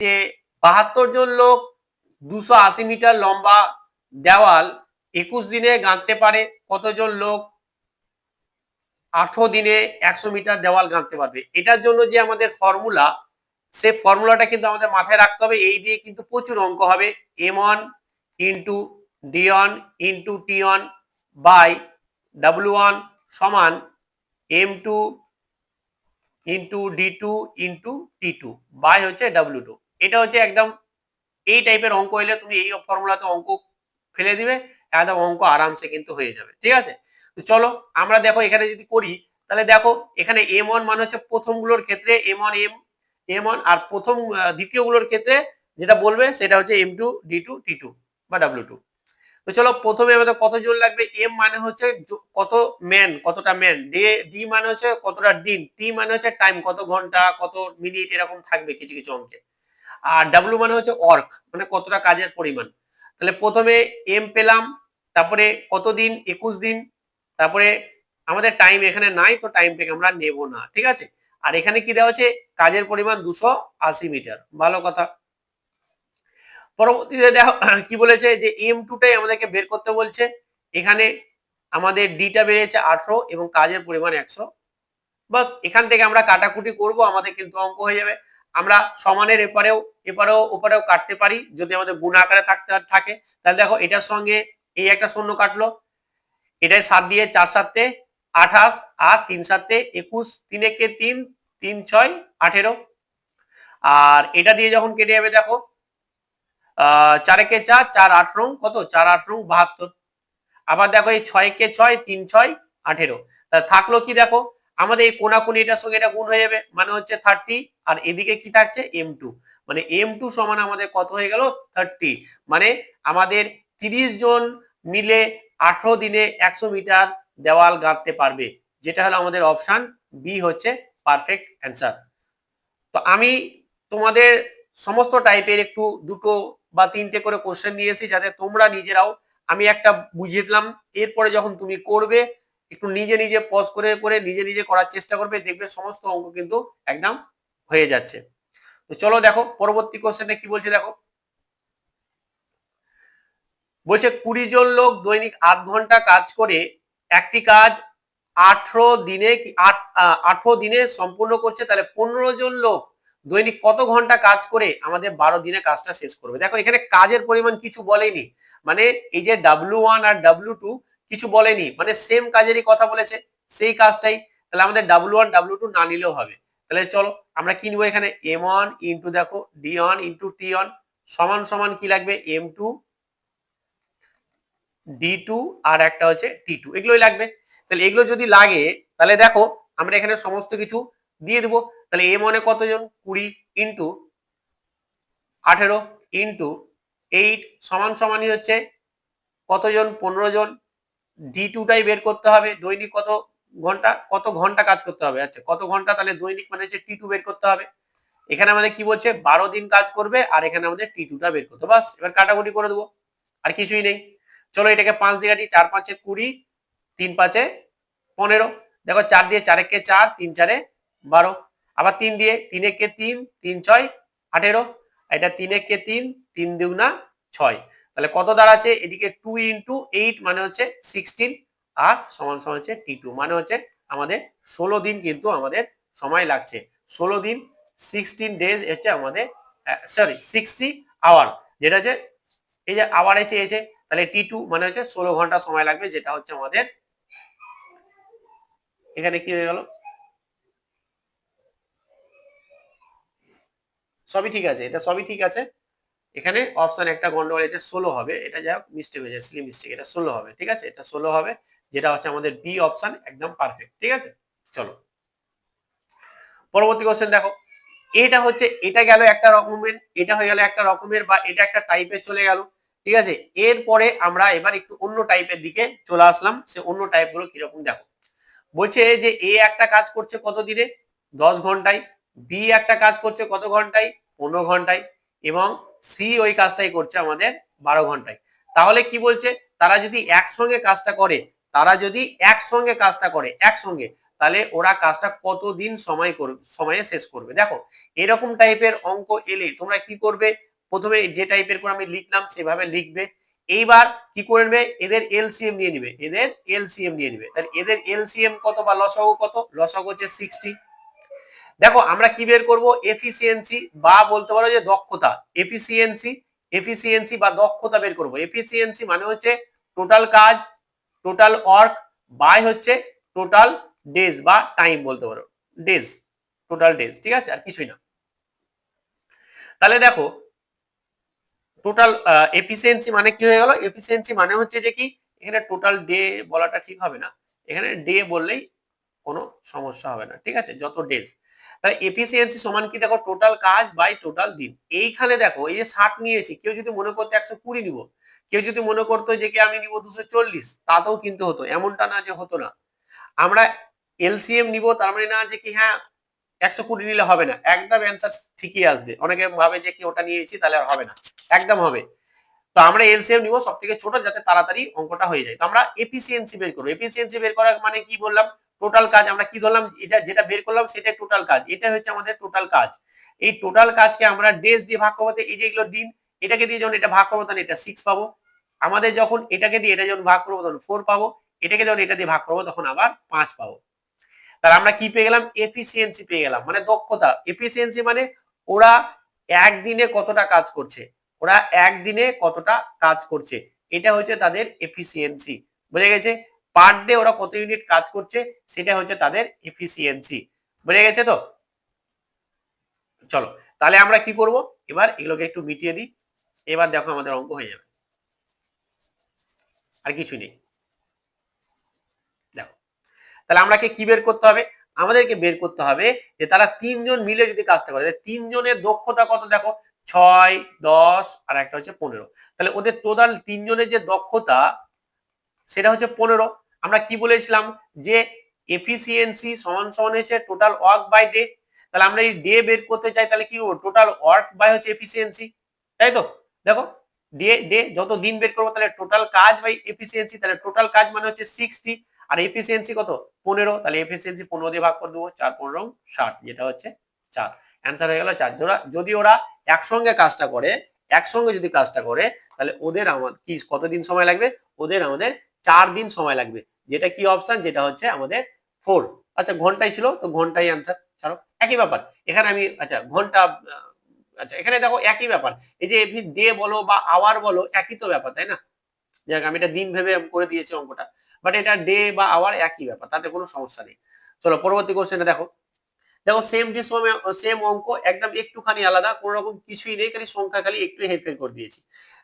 যে 72 জন লোক 280 মিটার লম্বা দেওয়াল 21 দিনে গাঁথতে পারে, কতজন লোক 18 দিনে 100 মিটার দেওয়াল গাঁথতে পারবে? এটার জন্য যে আমাদের ফর্মুলা, সে ফর্মুলাটা কিন্তু আমাদের মাথায় রাখতে হবে। এই দিয়ে কিন্তু প্রচুর অঙ্ক হবে। m1 into d1 into t1 by w1 সমান m2 into d2 into t2 by হচ্ছে w2। এটা হচ্ছে একদম এই টাইপের অঙ্ক হইলে তুমি এই ফর্মুলাতে অঙ্ক ফেলে দিবে, একদম অঙ্ক আরামসে কিন্তু হয়ে যাবে। ঠিক আছে, তো চলো আমরা দেখো এখানে যদি করি, তাহলে দেখো এখানে m1 মানে হচ্ছে প্রথম গুলোর ক্ষেত্রে m1 m1, আর প্রথম দ্বিতীয় গুলোর ক্ষেত্রে যেটা বলবে সেটা হচ্ছে m2 d2 t2 বা w2। তো চলো প্রথমে আমাদের কতজন লাগবে। m মানে হচ্ছে কত ম্যান, কতটা ম্যান, ডি মানে হচ্ছে কতটা দিন, টি মানে হচ্ছে টাইম, কত ঘন্টা কত মিনিট এরকম থাকবে কিছু কিছু অঙ্কে, আর ডাব্লিউ মানে হচ্ছে ওয়ার্ক মানে কতটা কাজের পরিমাণ। তাহলে প্রথমে এম পেলাম, তারপরে কতদিন 21 দিন, তারপরে আমাদের টাইম এখানে নাই তো টাইমটাকে আমরা নেব না। ঠিক আছে, আর এখানে কি দেওয়া আছে, কাজের পরিমাণ 280 মিটার। ভালো কথা। পরবর্তীতে দেখো কি বলেছে যে m2 টাই আমাদেরকে বের করতে বলছে। এখানে আমাদের ডিটা বেরিয়েছে 18 এবং কাজের পরিমাণ 100। বাস এখান থেকে আমরা কাটাকুটি করব, আমাদের কিন্তু অঙ্ক হয়ে যাবে। আমরা সমানের এপারেও ওপারেও কাটতে পারি যদি আমাদের গুণ আকারে থাকে। তাহলে দেখো এটার সঙ্গে এই একটা শূন্য কাটলো, এটাই 7 দিয়ে 4 7 28 আর 3 7 21, 3 একে 3, 3 6 18, আর এটা দিয়ে যখন কেটে যাবে দেখো 4 একে 4, 4 8 রং কত, 4 8 রং 72। আবার দেখো এই 6 কে 6, 3 6 18, তাহলে থাকলো কি দেখো আমাদের এই কোনাকুনি এটার সঙ্গে এটা গুণ হয়ে যাবে মানে হচ্ছে 30, আর এদিকে কি থাকছে m2, মানে m2 সমান আমাদের কত হয়ে গেল 30, মানে আমাদের 30 জন মিলে 18 দিনে 100 মিটার দেওয়াল গাঁথতে পারবে, যেটা হলো আমাদের অপশন বি হচ্ছে পারফেক্ট অ্যান্সার। তো আমি তোমাদের সমস্ত টাইপের একটু দুটো বা তিনটে করে কোশ্চেন নিয়েছি যাতে তোমরা নিজেরাও, আমি একটা বুঝিয়ে দিলাম, এরপরে যখন তুমি করবে একটু নিজে নিজে পজ করে করে নিজে নিজে করার চেষ্টা করবে, দেখবে সমস্ত অঙ্ক কিন্তু একদম হয়ে যাচ্ছে। তো চলো দেখো পরবর্তী কোশ্চেনে কি বলছে দেখো, বলছে 20 জন লোক দৈনিক 8 ঘন্টা কাজ করে একটি কাজ 18 দিনে সম্পূর্ণ করছে, তাহলে 15 জন লোক দৈনিক কত ঘন্টা কাজ করে আমাদের 12 দিনে কাজটা শেষ করবে। দেখো এখানে কাজের পরিমাণ কিছু বলেনি, মানে এই যে W1 আর W2 কিছু বলেনি, মানে সেম কাজেরই কথা বলেছে, সেই কাজটাই। তাহলে আমাদের W1 W2 না নিলেও হবে। তাহলে চলো আমরা কি নিব, এখানে M1 ইন্টু দেখো D1 ইন্টু T1 সমান সমান কি লাগবে M2 D2 আর একটা হচ্ছে T2, এগুলোই লাগবে। তাহলে এগুলো যদি লাগে তাহলে দেখো আমরা এখানে সমস্ত কিছু দিয়ে দেবো। তাহলে M1 এ কতজন 20 ইন্টু 18 ইন্টু 8 সমান সমানই হচ্ছে কতজন 15 জন। D2 টাই বের করতে হবে, দৈনিক কত ঘন্টা কাজ করতে হবে। আচ্ছা কত ঘন্টা, তাহলে দৈনিক মানে হচ্ছে T2 বের করতে হবে। এখানে আমাদের কি বলছে 12 দিন কাজ করবে, আর এখানে আমাদের T2 টা বের করতে, বাস এবার কাটাকুটি করে দেবো, আর কিছুই নেই। চলো এটাকে 5 দিয়ে কাটি, 4 5 20, 3 5 15, দেখো 4 দিয়ে 4 একে 4, 3 4 12, আবার 3 দিয়ে 3 একে 3, 3 6 18, এটা 3 একে 3, 3 2 6, তাহলে কত দাঁড়াচ্ছে এদিকে 2 ইন্টু 8 মানে হচ্ছে 16, আর সমান সমান হচ্ছে T2 মানে হচ্ছে আমাদের 16 দিন কিন্তু আমাদের সময় লাগছে। 16 দিন 16 ডেজ হচ্ছে আমাদের, সরি 60 আওয়ার, যেটা হচ্ছে এই যে আওয়ার এসে তাহলে T2 মানে হচ্ছে 16 ঘন্টা সময় লাগবে, যেটা হচ্ছে আমাদের এখানে কি হয়ে গেল, সবই ঠিক আছে, এটা সবই ঠিক আছে। এখানে অপশন একটা গন্ডগোল আছে, 16 হবে, এটা যাই হোক মিস্টেক হয়ে যায়, স্লিম মিস্টেক, এটা 16 হবে। ঠিক আছে, এটা 16 হবে, যেটা হচ্ছে আমাদের বি অপশন একদম পারফেক্ট। ঠিক আছে, চলো পরবর্তী কোশ্চেন দেখো, এটা হচ্ছে এটা গেল একটা রকমের, এটা হয়ে গেল একটা রকমের বা এটা একটা টাইপের চলে গেল। ঠিক আছে, এরপরে আমরা এবার একটু অন্য টাইপের দিকে চলে আসলাম, সে অন্য টাইপ গুলো কিরকম দেখো। বলছে যে এ একটা কাজ করছে কত দিনে 10 ঘন্টায়, বি একটা কাজ করছে কত ঘন্টায় 15 ঘন্টায়, এবং সি ওই কাজটাই করছে আমাদের 12 ঘন্টায়। তাহলে কি বলছে, তারা যদি একসঙ্গে কাজটা করে তারা যদি একসঙ্গে কাজটা করে একসঙ্গে, তাহলে ওরা কাজটা কতদিন সময়ে শেষ করবে। দেখো এরকম টাইপের অঙ্ক এলে তোমরা কি করবে, প্রথমে যে টাইপের করে আমি লিখলাম সেভাবে লিখবে। এইবার কি করবে, এদের এলসিএম নিয়ে নিবে, এদের এলসিএম নিয়ে নিবে। তাহলে এদের এলসিএম কত বা লসাগু কত, লসাগু হচ্ছে 60। দেখো আমরা কি বের করব, এফিসিয়েন্সি বা বলতে পারো যে দক্ষতা, এফিসিয়েন্সি বা দক্ষতা বের করব। এফিসিয়েন্সি মানে হচ্ছে টোটাল কাজ, টোটাল ওয়ার্ক, বাই হচ্ছে টোটাল ডেজ বা টাইম বলতে পারো, ডেজ, টোটাল ডেজ, ঠিক আছে, আর কিছুই না। তাহলে দেখো টোটাল এফিসিয়েন্সি মানে কি হয়ে গেল, এফিসিয়েন্সি মানে হচ্ছে যে কি, এখানে টোটাল ডে বলাটা ঠিক হবে না, এখানে ডে বললেই কোনো সমস্যা হবে না, ঠিক আছে, যত ডেজ। তাহলে এফিসিয়েন্সি সমান কি, দেখো টোটাল কাজ বাই টোটাল দিন। এইখানে দেখো এই যে 60 নিয়েছি, কেউ যদি মনে করতো 120 নিব, কেউ যদি মনে করতো যে কি আমি নিব 240, তাতেও কিন্তু হতো, এমনটা না যে হতো না। আমরা এলসিএম নিব, তার মানে না যে কি হ্যাঁ 120 নিলে হবে না, একদম অ্যান্সার ঠিকই আসবে। অনেকে ভাবে যে কি ওটা নিয়েছি তাহলে আর হবে না, একদম হবে। তো আমরা এলসিএম নিব সব থেকে ছোট, যাতে তাড়াতাড়ি অঙ্কটা হয়ে যায়। তো আমরা এফিসিয়েন্সি বের করব। এফিসিয়েন্সি বের করা মানে কি বললাম, টোটাল কাজ। আমরা কি ধরলাম, এটা যেটা বের করলাম সেটা টোটাল কাজ, এটা হচ্ছে আমাদের টোটাল কাজ। এই টোটাল কাজকে আমরা ডেজ দিয়ে ভাগ করবো, এই যে এগুলো দিন, এটাকে দিয়ে যখন এটা ভাগ করবো তখন এটা 6 পাবো। আমাদের যখন এটাকে দিয়ে এটা যখন ভাগ করবো তখন 4 পাবো, এটাকে যখন এটা দিয়ে ভাগ করবো তখন আবার 5 পাবো। তাহলে আমরা কি পেয়ে গেলাম, এফিসিয়েন্সি পেয়ে গেলাম, মানে দক্ষতা। এফিসিয়েন্সি মানে ওরা একদিনে কতটা কাজ করছে, ওরা একদিনে কতটা কাজ করছে, এটা হচ্ছে তাদের এফিসিয়েন্সি। বুঝে গেছে, পার ডে ওরা কত ইউনিট কাজ করছে, সেটা হচ্ছে তাদের এফিসিয়েন্সি। বুঝে গেছে তো। চলো তাহলে আমরা কি করব, এবার এগুলোকে একটু মিটিয়ে দিই। এবার দেখো আমাদের অঙ্ক হয়ে যাবে, আর কিছু নেই। দেখো তাহলে আমরা কি বের করতে হবে, আমাদেরকে বের করতে হবে যে তারা তিনজন মিলে যদি কাজটা করে, তিনজনের দক্ষতা কত, দেখো 6, 10 আর একটা হচ্ছে 15। তাহলে ওদের টোটাল তিনজনের যে দক্ষতা সেটা হচ্ছে 15। আমরা কি বলেছিলাম যে এফিসিয়েন্সি সমান সমান হচ্ছে টোটাল ওয়ার্ক বাই ডে। তাহলে আমরা এই ডে বের করতে চাই, তাহলে কি করবো, টোটাল ওয়ার্ক বাই হচ্ছে এফিসিয়েন্সি, তাই তো। দেখো ডে যত দিন বের করবো, তাহলে টোটাল কাজ বাই এফিসিয়েন্সি, তাহলে টোটাল কাজ মানে হচ্ছে 60 আর এফিসিয়েন্সি কত 15, তাহলে এফিসিয়েন্সি 15 দিয়ে ভাগ করে দেবো, 4 15 60, যেটা হচ্ছে 4। অ্যান্সার হয়ে গেল 4। যদি ওরা একসঙ্গে কাজটা করে, একসঙ্গে যদি কাজটা করে, তাহলে ওদের আমাদের কি কতদিন সময় লাগবে, ওদের আমাদের 4 দিন সময় লাগবে। যেটা কি অপশন, যেটা হচ্ছে আমাদের 4। আচ্ছা ঘন্টায় ছিল তো ঘন্টায় অ্যান্সার, ছাড়ো একই ব্যাপার। এখানে আমি আচ্ছা ঘন্টা, আচ্ছা এখানে দেখো একই ব্যাপার, এই যে ডে বলো বা আওয়ার বলো একই তো ব্যাপার, তাই না। যাক আমি এটা দিন ভেবে করে দিয়েছি অঙ্কটা, বাট এটা ডে বা আওয়ার একই ব্যাপার, তাতে কোনো সমস্যা নেই। চলো পরবর্তী কোশ্চেনটা দেখো। দেখো সেম অঙ্ক, একদম একটুখানি আলাদা, কোনো রকম কিছুই নেই, খালি সংখ্যা খালি একটু হেরফের করে দিয়েছি।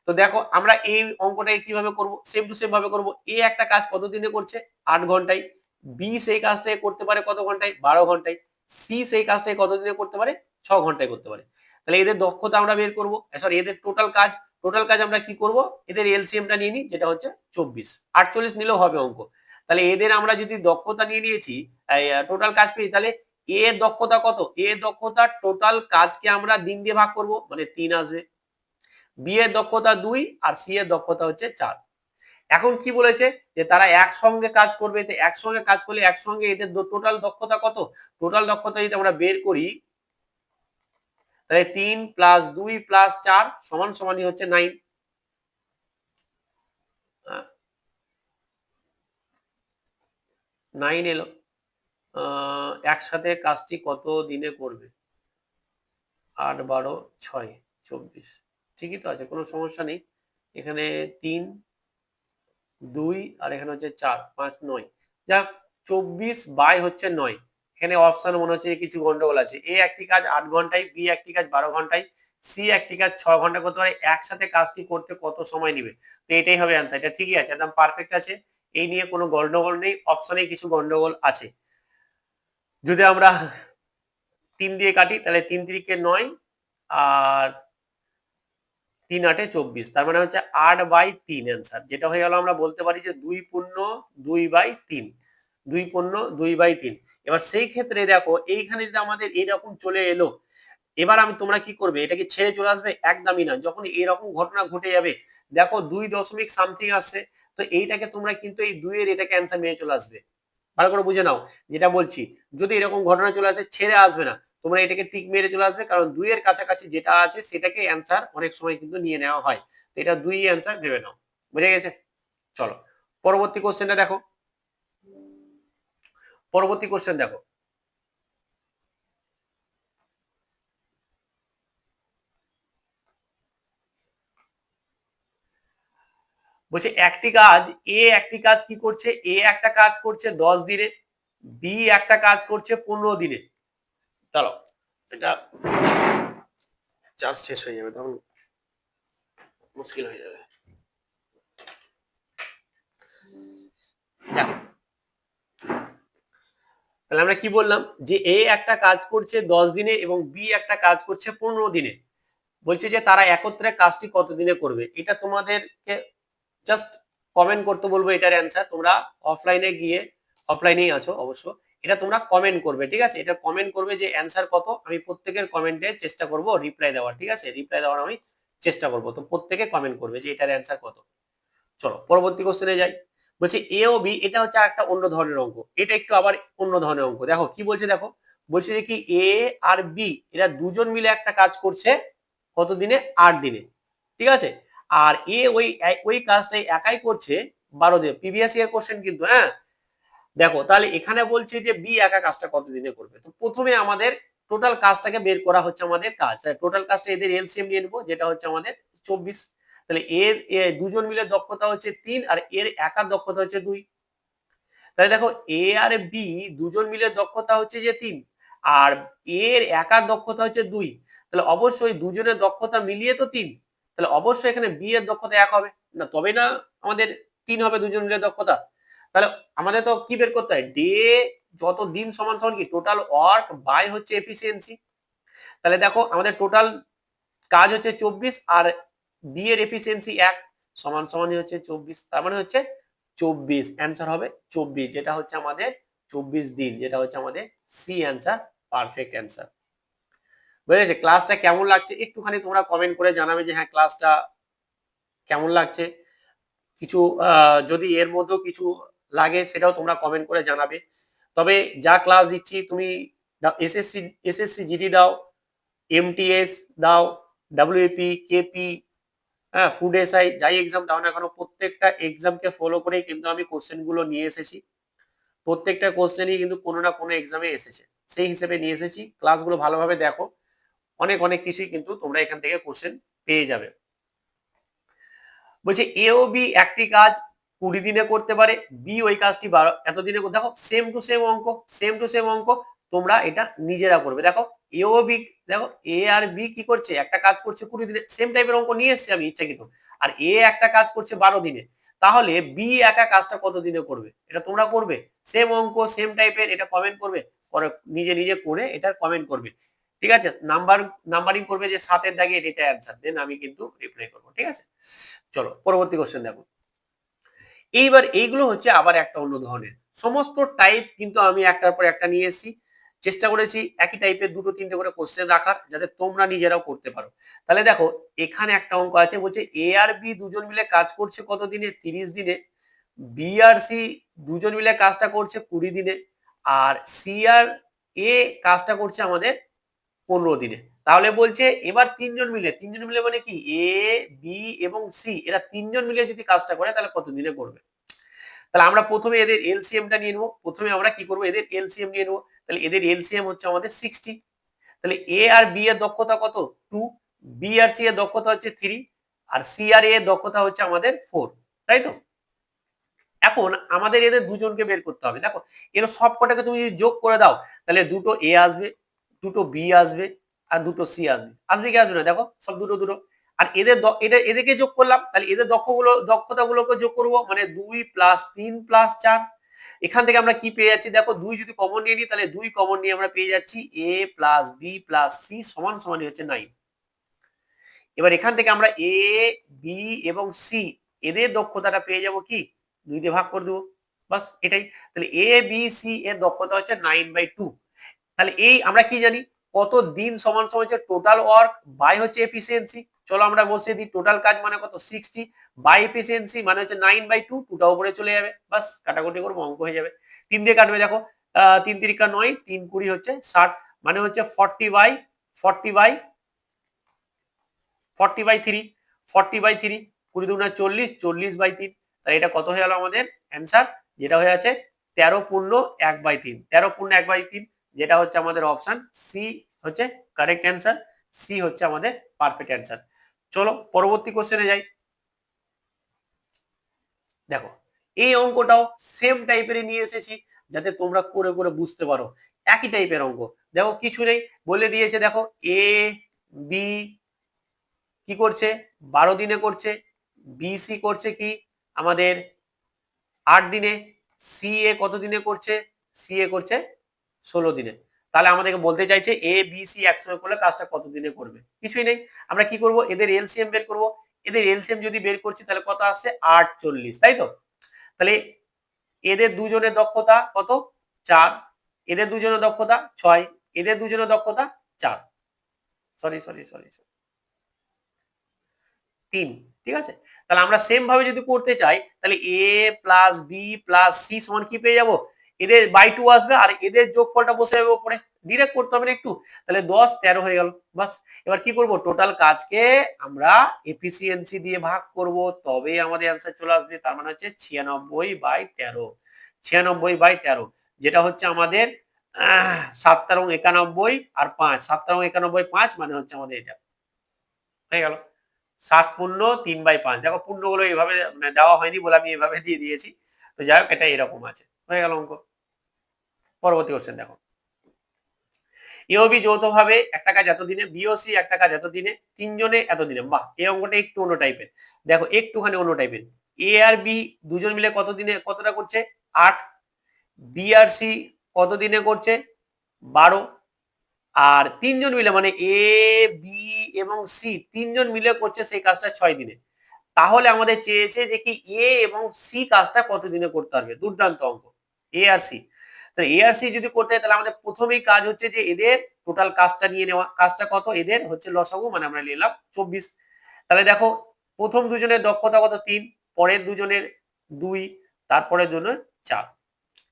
তো দেখো আমরা এই অঙ্কটাকে কিভাবে করব, সেম টু সেম ভাবে করব। এ একটা কাজ কত দিনে করছে, 8 ঘন্টায়। বি সেই কাজটাকে করতে পারে কত ঘন্টায়, 12 ঘন্টায়। সি সেই কাজটাকে কত দিনে করতে পারে, 6 ঘন্টায় করতে পারে। তাহলে এদের দক্ষতা আমরা বের করব, সরি এদের টোটাল কাজ আমরা কি করব, এদের এলসিএমটা নিয়ে নিই, যেটা হচ্ছে 24, 48 নিলেও হবে অঙ্ক। তাহলে এদের আমরা যদি দক্ষতা নিয়ে নিয়েছি, টোটাল কাজ পেয়েছি, তাহলে এ দক্ষতা কত, এ দক্ষতা টোটাল কাজকে আমরা দিন দিয়ে ভাগ করব, মানে 3 আসবে। বি এর দক্ষতা 2 আর সি এর দক্ষতা হচ্ছে 4। এখন কি বলেছে যে তারা একসঙ্গে কাজ করবে, তো একসঙ্গে কাজ করলে একসঙ্গে এদের টোটাল দক্ষতা কত, টোটাল দক্ষতা যদি আমরা বের করি, তাহলে 3 + 2 + 4 সমান সমানই হচ্ছে 9। 9 এলো। একসাথে কাজটি কত দিনে করবে, 8 12 6 24, ঠিকই তো আছে, কোনো সমস্যা নেই। এখানে 3 2 আর এখানে হচ্ছে 4 5 9, যাক 24 বাই হচ্ছে 9। এখানে অপশন মনে হচ্ছে কিছু গন্ডগোল আছে। এ একটি কাজ 8 ঘন্টায়, বি একটি কাজ 12 ঘন্টায়, সি একটি কাজ 6 ঘন্টা করতে পারে, একসাথে কাজটি করতে কত সময় নেবে। তো এটাই হবে অ্যান্সার, এটা ঠিকই আছে, একদম পারফেক্ট আছে, এই নিয়ে কোনো গন্ডগোল নেই। অপশনে কিছু গন্ডগোল আছে। যদি আমরা 3 দিয়ে কাটি, তাহলে 3 3 9 আর 3 8 24, তার মানে হচ্ছে 8/3 অ্যান্সার, যেটা হয়ে গেল আমরা বলতে পারি যে 2 পূর্ণ 2/3, 2 পূর্ণ 2/3। এবার সেই ক্ষেত্রে দেখো এইখানে যদি আমাদের এরকম চলে এলো, এবার তোমরা কি করবে, এটাকে ছেড়ে চলে আসবে? একদমই না। যখন এরকম ঘটনা ঘটে যাবে, দেখো 2 দশমিক সামথিং আসছে, তো এইটাকে তোমরা কিন্তু এই 2 এর এটাকে অ্যান্সার মেরে চলে আসবে। ভালো করে বুঝে নাও যেটা বলছি। যদি এরকম ঘটনা চলে আসে, ছেড়ে আসবে না, তোমরা এটাকে টিক মেরে চলে আসবে, কারণ 2 এর কাছাকাছি যেটা আছে সেটাকে অ্যান্সার অনেক সময় কিন্তু নিয়ে নেওয়া হয়। তো এটা 2 অ্যান্সার ভেবে নাও। বুঝে গেছে? চলো পরবর্তী কোশ্চেনটা দেখো। পরবর্তী কোশ্চেন দেখো। বলছে একটি কাজ কি করছে, এ একটা কাজ করছে 10 দিনে, বি একটা কাজ করছে 15 দিনে। চলো এটা চার্জ শেষ হয়ে যাবে, তখন মুশকিল হয়ে যাবে। দেখো তাহলে আমরা কি বললাম, যে এ একটা কাজ করছে 10 দিনে এবং বি একটা কাজ করছে 15 দিনে। বলছে যে তারা একত্রে কাজটি কত দিনে করবে। এটা তোমাদেরকে জাস্ট কমেন্ট করতে বলবো এটার অ্যান্সার। তোমরা অফলাইনে গিয়ে, অফলাইনেই আছো অবশ্য, এটা তোমরা কমেন্ট করবে, ঠিক আছে? এটা কমেন্ট করবে যে অ্যান্সার কত। আমি প্রত্যেকের কমেন্টে চেষ্টা করব রিপ্লাই দেওয়ার, ঠিক আছে? রিপ্লাই দেওয়ার আমি চেষ্টা করব। তো প্রত্যেকে কমেন্ট করবে যে এটার অ্যান্সার কত। চলো পরবর্তী কোশ্চেনে যাই। বলছে এ ও বি, এটা হচ্ছে একটা অন্য ধরনের অঙ্ক। এটা একটু আবার অন্য ধরনের অঙ্ক। দেখো কি বলছে, দেখো বলছে যে কি এ আর বি এরা দুজন মিলে একটা কাজ করছে কত দিনে? 8 দিনে, ঠিক আছে? আর এ ওই কাজটাই একাই করছে 12 দিনে। প্রিভিয়াস ইয়ার কোশ্চেন কিন্তু, হ্যাঁ। দেখো তাহলে এখানে বলছে যে বি একা কাজটা কত দিনে করবে। তো প্রথমে আমাদের টোটাল কাজটাকে বের করা হচ্ছে আমাদের কাজ। টোটাল কাজটা এদের এলসিএম নিয়ে নেবো, যেটা হচ্ছে আমাদের 24। তাহলে এর দুজন মিলে দক্ষতা হচ্ছে 3 আর এর একা দক্ষতা হচ্ছে 2। তাহলে দেখো এ আর বি দুজন মিলে দক্ষতা হচ্ছে যে 3, আর এর একা দক্ষতা হচ্ছে 2। তাহলে অবশ্যই দুজনের দক্ষতা মিলিয়ে তো 3। তাহলে অবশ্যই এখানে বি এর দক্ষতা 1 হবে না, তবে না আমাদের 3 হবে দুজন মিলে দক্ষতা। তাহলে আমাদের তো কি বের করতে হয়, ডে যত দিন সমান সমান কি টোটাল ওয়ার্ক বাই হচ্ছে এফিসিয়েন্সি। তাহলে দেখো আমাদের টোটাল কাজ হচ্ছে 24 আর বি এর এফিসিয়েন্সি 1 সমান সমান হচ্ছে 24। তার মানে হচ্ছে 24 অ্যান্সার হবে 24, যেটা হচ্ছে আমাদের 24 দিন, যেটা হচ্ছে আমাদের সি অ্যান্সার, পারফেক্ট অ্যান্সার। বুঝেছে? ক্লাসটা কেমন লাগছে একটুখানি তোমরা কমেন্ট করে জানাবে যে হ্যাঁ ক্লাসটা কেমন লাগছে। কিছু যদি এর মধ্যেও কিছু লাগে সেটাও তোমরা কমেন্ট করে জানাবে। তবে যা ক্লাস দিচ্ছি তুমি এসএসসি জিডি দাও, এমটিএস দাও, ডাব্লিউপি, কেপি, হ্যাঁ, ফুড এসআই, যাই এক্সাম দাও না কেন, প্রত্যেকটা এক্সামকে ফলো করেই কিন্তু আমি কোশ্চেন গুলো নিয়ে এসেছি। প্রত্যেকটা কোশ্চেনই কিন্তু কোনো না কোনো এক্সামে এসেছে, সেই হিসেবে নিয়ে এসেছি। ক্লাসগুলো ভালোভাবে দেখো, অনেক অনেক কিছুই কিন্তু তোমরা এখান থেকে কোশ্চেন পেয়ে যাবে। বলছে এ ও বি একটি কাজ 20 দিনে করতে পারে, বি ওই কাজটি এত দিনে। দেখো সেম টু সেম অঙ্ক, সেম টু সেম অঙ্ক, তোমরা এটা নিজেরা করবে। দেখো এ ও বি, দেখো এ আর বি কি করছে, একটা কাজ করছে 20 দিনে, সেম টাইপের অঙ্ক নিয়ে এসেছি আমি ইচ্ছাকৃত। আর এ একটা কাজ করছে 12 দিনে, তাহলে বি একা কাজটা কত দিনে করবে, এটা তোমরা করবে। সেম অঙ্ক, সেম টাইপের, এটা কমেন্ট করবে, পরে নিজে নিজে করে এটার কমেন্ট করবে, ঠিক আছে? নাম্বারিং করবে যে 7 এর দাগে এটা অ্যান্সার, দেন আমি কিন্তু রিপ্লাই করবো, ঠিক আছে? চলো পরবর্তী কোশ্চেন দেখো। এইবার এইগুলো হচ্ছে আবার একটা অন্য ধরনের। সমস্ত টাইপ কিন্তু আমি একটার পর একটা নিয়ে এসেছি। চেষ্টা করেছি একই টাইপের 2-3টে করে কোশ্চেন রাখার, যাতে তোমরা নিজেরাও করতে পারো। তাহলে দেখো এখানে একটা অঙ্ক আছে, বলছে এ আর বি দুজন মিলে কাজ করছে কত দিনে? 30 দিনে। বি আর সি দুজন মিলে কাজটা করছে 20 দিনে। আর সি আর এ কাজটা করছে আমাদের 15 দিনে। তাহলে বলছে এবার তিনজন মিলে মানে কি, এ বি এবং সি, এরা তিনজন মিলে যদি কাজটা করে তাহলে কত দিনে করবে। তাহলে আমরা প্রথমে এদের এলসিএমটা নিয়ে নেবো। প্রথমে আমরা কি করবো, এদের এলসিএম নিয়ে নেবো। তাহলে এদের এলসিএম হচ্ছে আমাদের 60। তাহলে এ আর বি এর দক্ষতা কত? 2। বি আর সি এর দক্ষতা হচ্ছে 3। আর সি আর এ এর দক্ষতা হচ্ছে আমাদের 4, তাই তো? এখন আমাদের এদের দুজনকে বের করতে হবে। দেখো এর সব কটাকে তুমি যদি যোগ করে দাও, তাহলে দুটো এ আসবে, দুটো বি আসবে, আর দুটো সি আসবে। আসবে কি আসবে না? দেখো সব দুটো দুটো। আর এদেরকে যোগ করলাম, তাহলে এদের দক্ষতাগুলোকে যোগ করবো, মানে 2 + 3 + 4। এখান থেকে আমরা কি পেয়ে যাচ্ছি, দেখো 2 যদি কমন নিয়ে নিই, তাহলে 2 কমন নিয়ে আমরা পেয়ে যাচ্ছি a + b + c সমান সমান হচ্ছে 9। এবার এখান থেকে আমরা এ বি এবং সি এদের দক্ষতাটা পেয়ে যাব কি, 2 দিয়ে ভাগ করে দেবো, বাস এটাই। তাহলে এ বি সি এর দক্ষতা হচ্ছে 9/2। তাহলে এই আমরা কি জানি, কত দিন সমান সমান হচ্ছে টোটাল ওয়ার্ক বাই হচ্ছে এফিসিয়েন্সি। চলো আমরা বসিয়ে দিই, টোটাল কাজ মানে কত 60 বাই এফিসিয়েন্সি মানে হচ্ছে 9/2, 2টা উপরে চলে যাবে, বাস কাটাকুটি করবো, অঙ্ক হয়ে যাবে। 3 দিয়ে কাটবে, দেখো 3 তিরিকা 9, 3 20 হচ্ছে 60, মানে হচ্ছে 40/3, 40/3, 20 দুগুণা 40, 40/3, তাহলে এটা কত হয়ে গেল আমাদের অ্যান্সার, যেটা হয়ে আছে 13/1/3, 13/1/3, যেটা হচ্ছে আমাদের অপশন সি হচ্ছে কারেক্ট অ্যান্সার, সি হচ্ছে আমাদের পারফেক্ট অ্যান্সার। চলো পরবর্তী কোশ্চেনে যাই। দেখো এই অঙ্কটাও সেম টাইপের নিয়ে এসেছি যাতে তোমরা করে করে বুঝতে পারো, একই টাইপের অঙ্ক। দেখো কিছু নেই, বলে দিয়েছে, দেখো এ বি কি করছে 12 দিনে করছে, বি সি করছে কি আমাদের 8 দিনে, সি এ কত দিনে করছে, সি এ করছে 16 দিনে। তাহলে আমাদেরকে বলতে চাইছে এ বি সি একসঙ্গে করলে কাজটা কত দিনে করবে, কিছুই নেই। আমরা কি করব, এদের এলসিএম বের করব। এদের এলসিএম যদি বের করছি তাহলে কত আসছে 48, তাই তো। তাহলে এদের দুজনের দক্ষতা কত 4, এদের দুজনের দক্ষতা 6, এদের দুজনের দক্ষতা 4, সরি 3, ঠিক আছে। তাহলে আমরা সেম ভাবে যদি করতে চাই তাহলে এ প্লাস বি প্লাস সি সমান কি পেয়ে যাব, এদের বাই 2 আসবে আর এদের যোগফলটা বসে যাবে উপরে, ডিরেক্ট করতে হবে না একটু। তাহলে 10 13 হয়ে গেল, বাস। এবার কি করব, টোটাল কাজকে আমরা এফিসিয়েন্সি দিয়ে ভাগ করব, তবে আমাদের অ্যান্সার চলে আসবে। তার মানে হচ্ছে 96/13, 96/13, যেটা হচ্ছে আমাদের 7 এবং 91 আর 5, 7 এবং 91 5, মানে হচ্ছে আমাদের এটা হয়ে গেল 7 পূর্ণ 3/5। দেখো পূর্ণগুলো এইভাবে দেওয়া হয়নি বলে আমি এইভাবে দিয়ে দিয়েছি, তো যাই হোক এটা এরকম আছে, হয়ে গেল অঙ্ক। পরবর্তী কোশ্চেন দেখো, এওবি যৌথভাবে একটা কাজ এত দিনে, বিওসি একটা কাজ এত দিনে, তিনজনে এত দিনে। বাহ, এই অঙ্কটা একটু অন্য টাইপের, দেখো একটুখানি অন্য টাইপের। এ আর বি দুজন মিলে কত দিনে কতটা করছে 8, বি আর সি কত দিনে করছে 12, আর তিনজন মিলে মানে এ বি এবং সি তিনজন মিলে করছে সেই কাজটা 6 দিনে। তাহলে আমাদের চেয়েছে যে কি এ এবং সি কাজটা কত দিনে করতে পারবে। দুর্দান্ত অঙ্ক, এ আর সি। তাহলে এ আর সি যদি করতে হয় তাহলে আমাদের প্রথমেই কাজ হচ্ছে যে এদের টোটাল কাজটা নিয়ে নেওয়া। কাজটা কত, এদের হচ্ছে লসাগু, মানে আমরা নিলাম 24। তাহলে দেখো প্রথম দুজনের দক্ষতা কত 3, পরের দুজনের 2, তারপরের জন্য 4।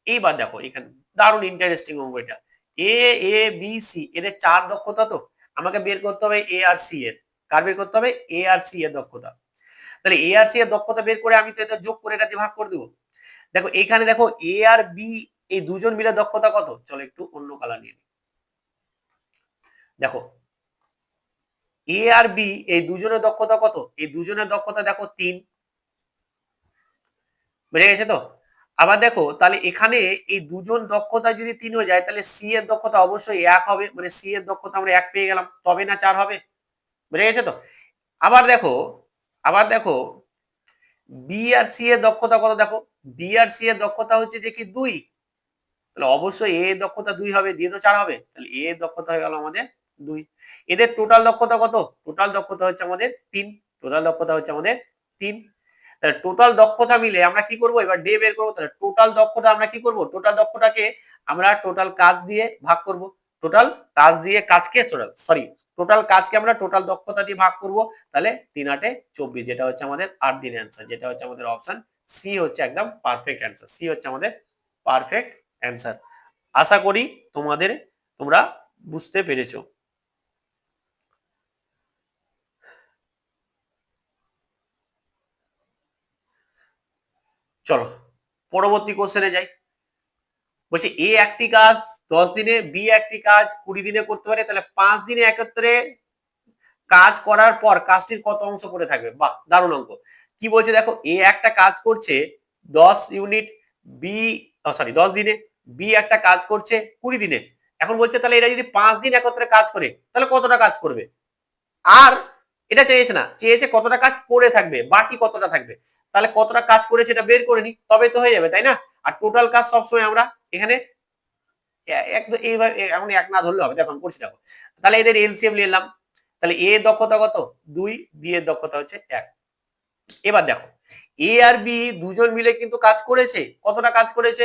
এইবার দেখো এখানে দারুণ ইন্টারেস্টিং অঙ্ক এটা। এ এ বি সি এদের 4 দক্ষতা, তো আমাকে বের করতে হবে এ আর সি এর, কার বের করতে হবে, এ আর সি এর দক্ষতা। তাহলে এ আর সি এর দক্ষতা বের করে আমি তো এটা যোগ করে এটা দিয়ে ভাগ করে দেবো। দেখো এখানে দেখো এ আর বি এই দুজন মিলে দক্ষতা কত, চলো একটু অন্য কালার নিয়ে নিই। দেখো এ আর বি এই দুজনের দক্ষতা কত, এই দুজনের দক্ষতা দেখো 3, বুঝে গেছে তো। আবার দেখো তাহলে এখানে এই দুজন দক্ষতা যদি 3 হয়ে যায় তাহলে সি এর দক্ষতা অবশ্যই 1 হবে, মানে সি এর দক্ষতা আমরা 1 পেয়ে গেলাম, তবে না 4 হবে, বুঝে গেছে তো। আবার দেখো বি আর সি এর দক্ষতা কত, দেখো বি আর সি এর দক্ষতা হচ্ছে যে কি 2, তাহলে অবশ্যই এ এর দক্ষতা 2 হবে, দিয়ে তো 4 হবে, তাহলে এ এর দক্ষতা হয়ে গেল আমাদের 2। এদের টোটাল দক্ষতা কত, টোটাল দক্ষতা হচ্ছে আমাদের 3, টোটাল দক্ষতা হচ্ছে আমাদের 3। তাহলে টোটাল দক্ষতা মিলে আমরা কি করব, এবার ডে বের করব। তাহলে টোটাল দক্ষতা আমরা কি করব, টোটাল দক্ষতাকে আমরা টোটাল কাজ দিয়ে ভাগ করব, টোটাল কাজ দিয়ে কাজকে টোটাল কাজকে আমরা টোটাল দক্ষতা দিয়ে ভাগ করব। তাহলে 3 8 24, যেটা হচ্ছে আমাদের 8 দিনের অ্যান্সার, যেটা হচ্ছে আমাদের অপশন সি হচ্ছে একদম পারফেক্ট অ্যান্সার, সি হচ্ছে আমাদের পারফেক্ট অ্যান্সার। আশা করি তোমরা বুঝতে পেরেছো। চলো পরবর্তী কোশ্চেনে যাই। বলছি এ একটি কাজ 10 দিনে, বি একটি কাজ 20 দিনে করতে পারে, তাহলে 5 দিনে একত্রে কাজ করার পর কাজটির কত অংশ পড়ে থাকবে। বাহ, দারুণ অঙ্ক। কি বলছে দেখো, এ একটা কাজ করছে 10 ইউনিট, বি 10 দিনে, বি একটা কাজ করছে 20 দিনে। এখন বলছে তাহলে এরা যদি 5 দিন একত্রে কাজ করে তাহলে কতটা কাজ করবে। আর এটা চেয়েছে না, চেয়েছে কতটা কাজ পড়ে থাকবে, বাকি কতটা থাকবে। তাহলে কতটা কাজ করে সেটা বের করে নি, তবে তো হয়ে যাবে, তাই না। আর টোটাল কাজ সবসময় আমরা এখানে এখন এক না ধরলে হবে, দেখো করছি দেখো। তাহলে এদের এলসিএম নিলাম, তাহলে এ দক্ষতা কত 2, বি এর দক্ষতা হচ্ছে 1। এবার দেখো এ আর বি দুজন মিলে কিন্তু কাজ করেছে, কতটা কাজ করেছে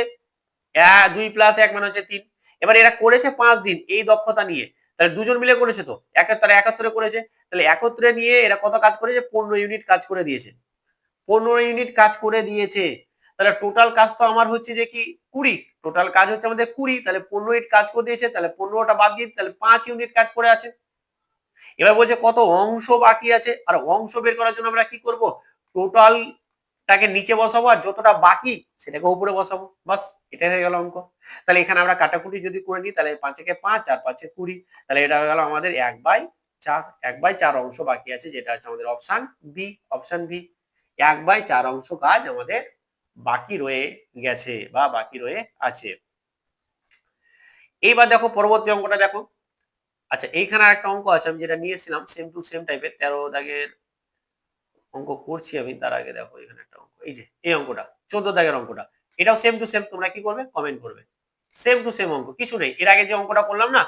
2 + 1 মানে হচ্ছে 3। এবার এরা করেছে 5 দিন এই দক্ষতা নিয়ে, তাহলে দুজন মিলে করেছে তো, একাত্তরে করেছে, তাহলে একত্রে নিয়ে এরা কত কাজ করেছে, 15 ইউনিট কাজ করে দিয়েছে, 15 ইউনিট কাজ করে দিয়েছে। তাহলে টোটাল কাজ তো আমার হচ্ছে যে কি 20, টোটাল কাজ হচ্ছে আমাদের 20, তাহলে 15 ইউনিট কাজ করে দিয়েছে, তাহলে 15টা বাদ দিয়ে তাহলে 5 ইউনিট কাজ করে আছে। এবার বলছে কত অংশ বাকি আছে, আর অংশ বের করার জন্য আমরা কি করব, টোটালটাকে নিচে বসাবো আর যতটা বাকি সেটাকে উপরে বসাবো, বাস এটাই হয়ে গেল অঙ্ক। তাহলে এখানে আমরা কাটাকুটি যদি করে নিই তাহলে 5 একে 5 আর 5 এ 20, তাহলে এটা হয়ে গেল আমাদের 1/4, 1/4 অংশ বাকি আছে, যেটা হচ্ছে আমাদের অপশন বি, অপশন বি। 1/4 অংশ কাজ আমাদের বাকি রয়ে গেছে বা বাকি রয়ে আছে। এইবার দেখো পরবর্তী অঙ্কটা দেখো। আচ্ছা এইখানে একটা অঙ্ক আছে আমি যেটা নিয়েছিলাম সেম টু সেম টাইপের, 13 দাগের অঙ্ক করছি আমি, তার আগে দেখো এখানে একটা অঙ্ক, এই যে এই অঙ্কটা 14 দাগের অঙ্কটা, এটাও সেম টু সেম, তোমরা কি করবে কমেন্ট করবে। সেম টু সেম অঙ্ক, কিছু নেই, এর আগে যে অঙ্কটা করলাম না,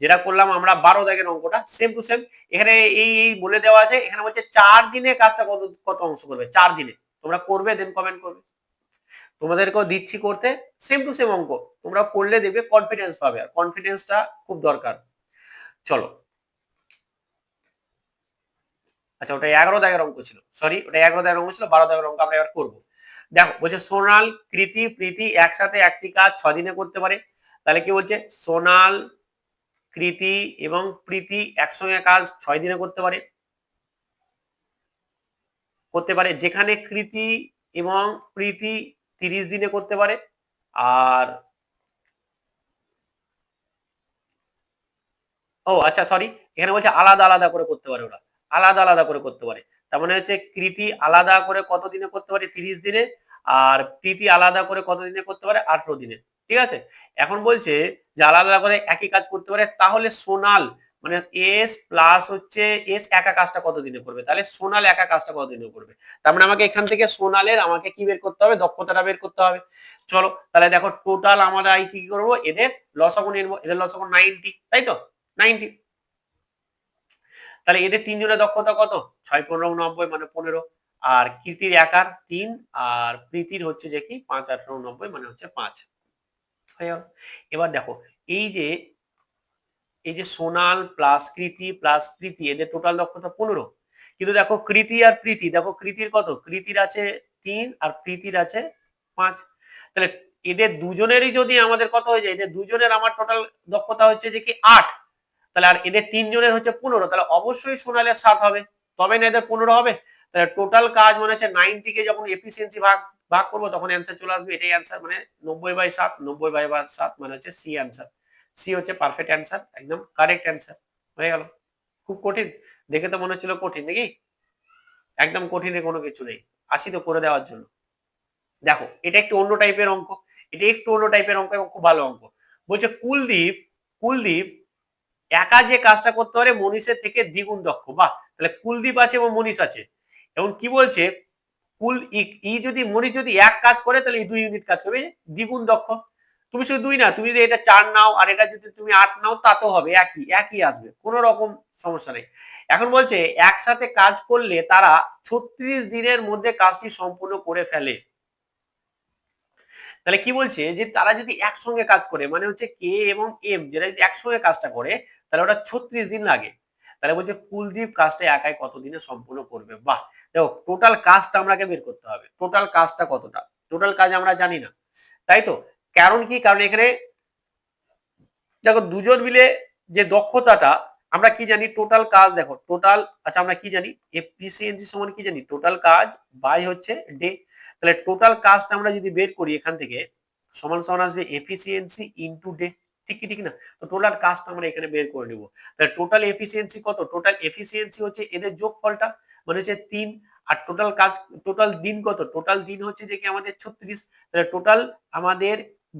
যেটা করলাম আমরা 12 দাগের অঙ্কটা, সেম টু সেম। এখানে এই বলে দেওয়া আছে, এখানে বলছে 4 দিনে কাজটা কত কত অংশ করবে, 4 দিনে তোমরা করবে, দেন কমেন্ট করবে। তোমাদেরকেও দিচ্ছি করতে, সেম টু সেম অঙ্ক, তোমরা করলে দেখবে কনফিডেন্স পাবে, আর কনফিডেন্সটা খুব দরকার। চলো, আচ্ছা ওটা 11 দাগের অঙ্ক ছিল, সরি ওটা 11 দাগের অঙ্ক ছিল, 12 দাগের অঙ্ক আমরা এবার করবো। দেখো বলছে সোনাল, কৃতি, প্রীতি একসাথে একটি কাজ 6 দিনে করতে পারে। তাহলে কি বলছে, সোনাল, কৃতি এবং প্রীতি একসঙ্গে কাজ 6 দিনে করতে পারে, যেখানে কৃতি এবং প্রীতি 30 দিনে করতে পারে, আর ও আচ্ছা সরি, এখানে বলছে আলাদা আলাদা করে করতে পারে, ওরা আলাদা আলাদা করে করতে পারে। তার মানে হচ্ছে কৃতি আলাদা করে কত দিনে করতে পারে, 30 দিনে, আর প্রীতি আলাদা করে কত দিনে করতে পারে, 18 দিনে। ঠিক আছে, এখন বলছে যে আলাদা আলাদা করে একই কাজ করতে পারে, তাহলে সোনাল মানে এস প্লাস হচ্ছে এস একা কাজটা কত দিনে করবে, তাহলে সোনাল একা কাজটা কত দিনে করবে। তার মানে আমাকে এখান থেকে সোনালের আমাকে কি বের করতে হবে, দক্ষতাটা বের করতে হবে। চলো তাহলে দেখো টোটাল আমরা কি করবো, এদের লসাগু নিব, এদের লসাগু 90, তাই তো 90। তাহলে এদের তিনজনের দক্ষতা কত, 6 15 90 মানে 15, আর কৃতির একার 3, আর প্রীতির হচ্ছে যে কি 5 18 90 মানে হচ্ছে 5 হয়ে গেল। এবার দেখো এই যে সোনাল প্লাস কৃতি প্লাস প্রীতি এদের টোটাল দক্ষতা 15, কিন্তু দেখো কৃতি আর প্রীতি, দেখো কৃতির কত, কৃতির আছে 3 আর প্রীতির আছে 5, তাহলে এদের দুজনেরই যদি আমাদের কত হয়ে যায়, এদের দুজনের আমার টোটাল দক্ষতা হচ্ছে যে কি 8, তাহলে আর এদের তিনজনের হচ্ছে 15, তাহলে অবশ্যই সোনালের 7 হবে, তবে না এদের 15 হবে। তাহলে টোটাল কাজ মনে হচ্ছে 90 কে যখন এফিসিয়েন্সি ভাগ ভাগ করবো তখন অ্যান্সার চলে আসবে, এটাই অ্যান্সার, মানে 90/7, 90/7 মানে হচ্ছে সি অ্যান্সার, সি হচ্ছে পারফেক্ট অ্যান্সার, একদম কারেক্ট অ্যান্সার হয়ে গেল। খুব কঠিন দেখে তো মনে হচ্ছিল কঠিন, নাকি? একদম কঠিনে কোনো কিছু নেই, আসি তো করে দেওয়ার জন্য। দেখো এটা একটু অন্য টাইপের অঙ্ক, এটা একটু অন্য টাইপের অঙ্ক এবং খুব ভালো অঙ্ক। বলছে কুলদীপ কুলদীপ একা যে কাজটা করতে পারে মনীষের থেকে দ্বিগুণ দক্ষ, বাহ, তাহলে কুলদীপ আছে এবং মনীষ আছে, এবং কি বলছে কুল ই যদি মনীষ যদি এক কাজ করে তাহলে 2 ইউনিট কাজ করবে, দ্বিগুণ দক্ষ। তুমি শুধু 2 না, তুমি যদি এটা 4 নাও আর এটা যদি তুমি 8 নাও তাতেও হবে, একই আসবে, কোনো রকম সমস্যা নেই। এখন বলছে একসাথে কাজ করলে তারা 36 দিনের মধ্যে কাজটি সম্পূর্ণ করে ফেলে। তাহলে কি বলছে যে তারা যদি একসঙ্গে কাজ করে, মানে হচ্ছে কে এবং এম যেটা যদি একসঙ্গে কাজটা করে তাহলে ওটা 36 দিন লাগে। তাহলে বলছে কুলদীপ কাজটা একাই কত দিনে সম্পূর্ণ করবে, বাহ। দেখো টোটাল কাজটা আমাকে বের করতে হবে, টোটাল কাজটা কতটা, টোটাল কাজ আমরা জানি না, তাই তো। কারণ কি, কারণ এখানে দেখো দুজন মিলে যে দক্ষতাটা আমরা কি জানি, টোটাল কাজ দেখো টোটাল, আচ্ছা আমরা কি জানি এফিসিয়েন্সি সমান কি জানি, টোটাল কাজ বাই হচ্ছে ডে। তাহলে টোটাল কাজটা আমরা যদি বের করি এখান থেকে সমান সমান আসবে এফিসিয়েন্সি ইনটু ডে, ঠিক না? তো টোটাল কাজটা আমরা এখানে বের করে নিব। তাহলে টোটাল এফিসিয়েন্সি কত, টোটাল এফিসিয়েন্সি হচ্ছে এদের যোগফলটা মানে হচ্ছে 3, আর টোটাল কাজ টোটাল দিন কত, টোটাল দিন হচ্ছে যে কি আমাদের 36, তাহলে টোটাল আমাদের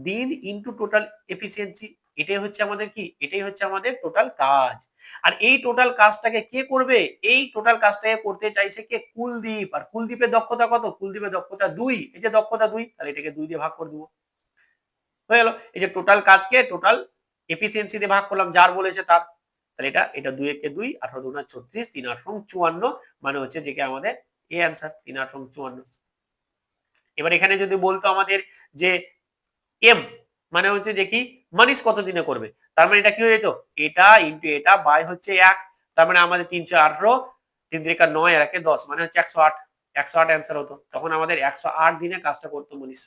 দিন ইনটু টোটাল এফিসিয়েন্সি, এটাই হচ্ছে আমাদের কি, এটাই হচ্ছে আমাদের টোটাল কাজ। আর এই টোটাল কাজটাকে কে করবে, এই টোটাল কাজটাকে করতে চাইছে কে, কুলদীপ। আর কুলদীপের দক্ষতা কত, কুলদীপের দক্ষতা 2, এই যে দক্ষতা 2, তাহলে এটাকে 2 দিয়ে ভাগ করে দেবো, হয়ে গেল। এই যে টোটাল কাজকে টোটাল এফিসিয়েন্সি দিয়ে ভাগ করলাম, যার বলেছে তার, তাহলে এটা 2 একে 2, 18 2 36, 3 8 54 মানে হচ্ছে যে কি আমাদের এই অ্যান্সার 3 8 54। এবার এখানে যদি বলতো আমাদের যে এম মানে হচ্ছে যে কি মানিস কত দিনে করবে, তার মানে এটা কি হয়ে যেত, এটা ইন্টু এটা বাই হচ্ছে 1, তার মানে আমাদের 318, 3 3 9 আর 1 10, মানে হচ্ছে 108, 108 অ্যান্সার হতো। তখন আমাদের 108 দিনে কাজটা করতো মনীষ।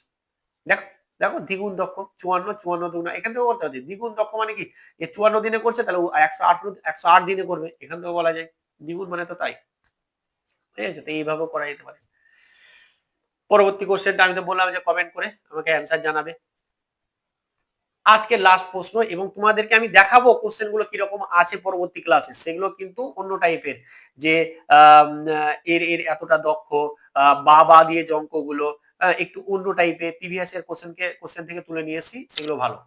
দেখো দেখো দ্বিগুণ দক্ষ, 54 54 দুগুণ, এখান থেকে করতে হবে দ্বিগুণ দক্ষ মানে কি, যে 54 দিনে করছে তাহলে 108 দিনে করবে, এখান থেকে বলা যায় দ্বিগুণ মানে তো তাই। ঠিক আছে, তো এইভাবেও করা যেতে পারে। পরবর্তী কোশ্চেনটা আমি তো বললাম যে কমেন্ট করে আমাকে অ্যান্সার জানাবে। আজকে লাস্ট প্রশ্ন, এবং তোমাদেরকে আমি দেখাবো কোশ্চেন গুলো কিরকম আছে পরবর্তী ক্লাসে, সেগুলো কিন্তু অন্য টাইপের, যে এর এর এতটা দক্ষ, বা দিয়ে যে অঙ্কগুলো একটু অন্য টাইপের, প্রিভিয়াস এর কোশ্চেন থেকে তুলে নিয়ে এসেছি, সেগুলো ভালো।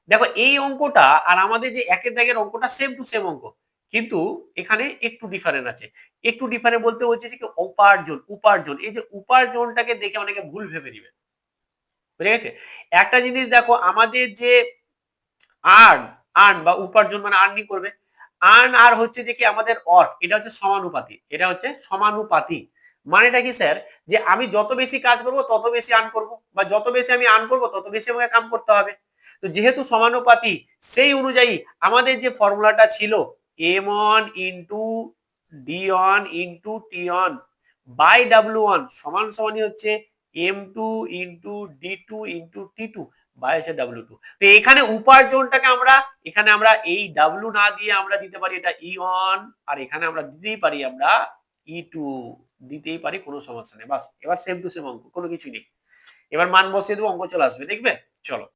দেখো এই অঙ্কটা আর আমাদের যে একের দাগের অঙ্কটা সেম টু সেম অঙ্ক, কিন্তু এখানে একটু ডিফারেন্ট আছে। একটু ডিফারেন্ট বলতে হচ্ছে যে কি উপার্জন, উপার্জন, এই যে উপার্জনটাকে দেখে অনেকে ভুল ভেবে দিবে, বুঝে গেছে। একটা জিনিস দেখো, আমাদের যে আর্ন, আর্ন বা উপার্জন মানে আর্নিং করবে, আর্ন আর হচ্ছে যে কি আমাদের অর্ক, এটা হচ্ছে সমানুপাতি, এটা হচ্ছে সমানুপাতি। মানেটা কি স্যার, যে আমি যত বেশি কাজ করব তত বেশি আর্ন করব, বা যত বেশি আমি আর্ন করব তত বেশি আমাকে কাম করতে হবে। তো যেহেতু সমানুপাতি, সেই অনুযায়ী আমাদের যে ফর্মুলাটা ছিল m1 into d1 into t1 by w1 সমান সমানই হচ্ছে m2 into d2 into t2 by হচ্ছে w2। তো এখানে উপার্জনটাকে আমরা, এখানে আমরা এই w না দিয়ে আমরা দিতে পারি এটা e1, আর এখানে আমরা দিতেই পারি আমরা e2, দিতেই পারি, কোনো সমস্যা নেই। বাস এবার সেম টু সেম অঙ্ক, কোনো কিছু নেই। এবার মান বসিয়ে দেবো, অঙ্ক চলে আসবে, দেখবে। চলো।